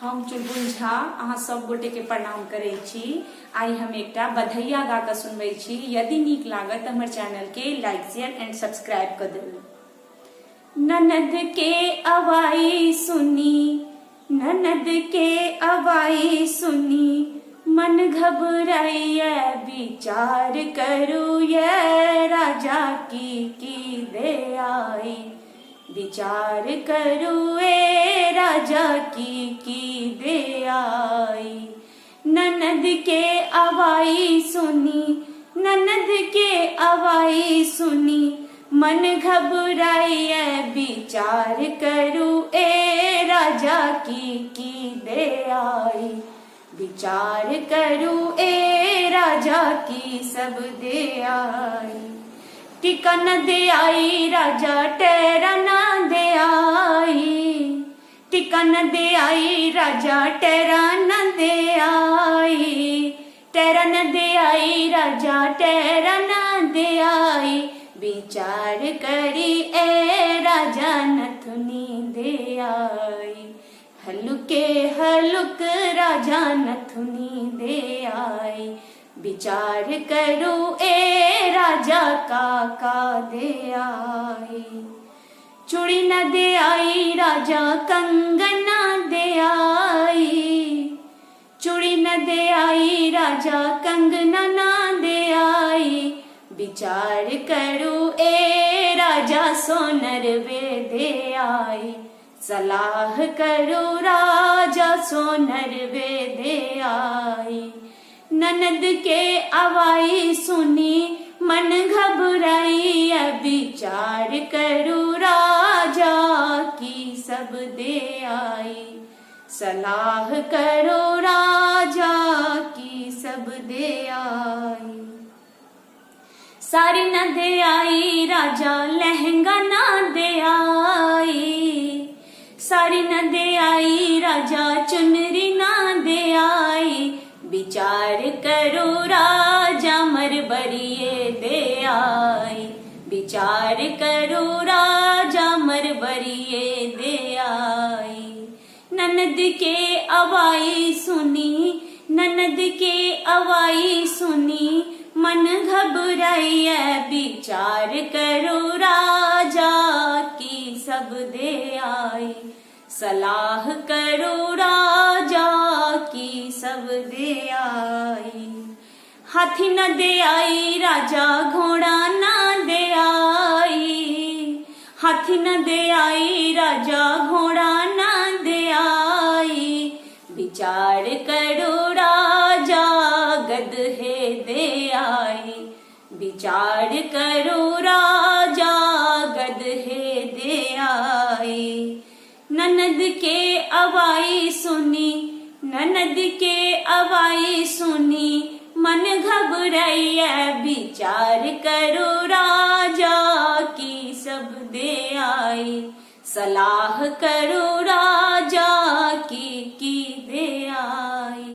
हम चुलबुल झा अहाँ सब गोटे के प्रणाम करे छी। आई हम एकटा बधैया गा के सुनबै छी। यदि नीक लागत हमर चैनल के लाइक शेयर एंड सब्सक्राइब कर देबू। ननद के अवाई सुनी, ननद के अवाई सुनी, मन घबराइए विचार करू ये राजा की दे आई। विचार करू ए राजा की दे आई। ननद के अवाई सुनी, ननद के अवाई सुनी, मन घबराइए विचार करू ए राजा की दे आई। विचार करू ए राजा की सब दे आई। टिका न दे आई राजा टेरा न दे आई। टिका न दे आई राजा टेरा न दे आई। टेरा न दे आई राजा टेरा न दे आई। विचार करी ए राजा नथुनी दे आई। हलुके हलुक राजा नथुनी दे आई। विचार करो ए राजा का दे आई। चूड़ी न दे आई राजा कंगना दे आई। चूड़ी न दे आई राजा कंगना न दे आई। विचार करो ए राजा सोनर वे दे आई। सलाह करो राजा सोनर वे दे आई। ननद के अवाई सुनी, मन घबराई विचार करो राजा की सब दे आई। सलाह करो राजा की सब दे आई। साड़ी न दे आई राजा लहंगा न दे आई। साड़ी न दे आई राजा चुनरी न दे आई। विचार करो राजा मरबरिये दे आई। विचार करो राजा मरबरिये दे आई। ननद के अवाई सुनी, ननद के अवाई सुनी, मन घबराइए विचार करो राजा की सब दे आई। सलाह करो राजा की सब दे आई। हाथी न दे आई राजा घोड़ा न दे आई। हाथी न दे आई राजा घोड़ा न दे आई। विचार करो राजा गदहे दे आई। विचार करो राजा गदहे दे आई। ननद के अवाई सुनी, ननद के अवाई सुनी, मन घबराइए विचार करो राजा की सब दे आई। सलाह करो